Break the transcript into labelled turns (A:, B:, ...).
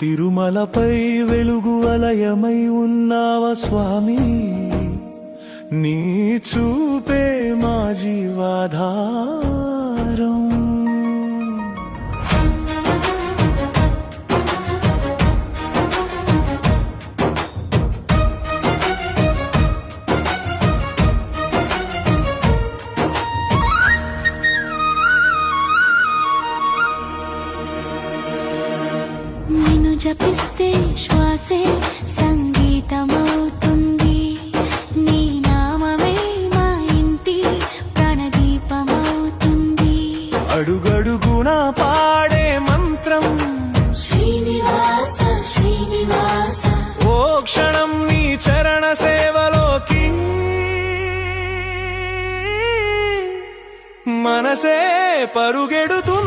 A: తిరుమలపై వెలుగు వలయమై ఉన్నావ స్వామి, నీ చూపే మా జీవాధారం.
B: నిన్ను జపిస్తే శ్వాసే సంగీతమవుతుంది, నీ నామమే మా ఇంటి ప్రాణదీపమవుతుంది.
A: అడుగడుగున పాడే మంత్రం
B: శ్రీనివాస శ్రీనివాస,
A: ఓ క్షణం నీ చరణ సేవలోకి మనసే పరుగెడుతుంది.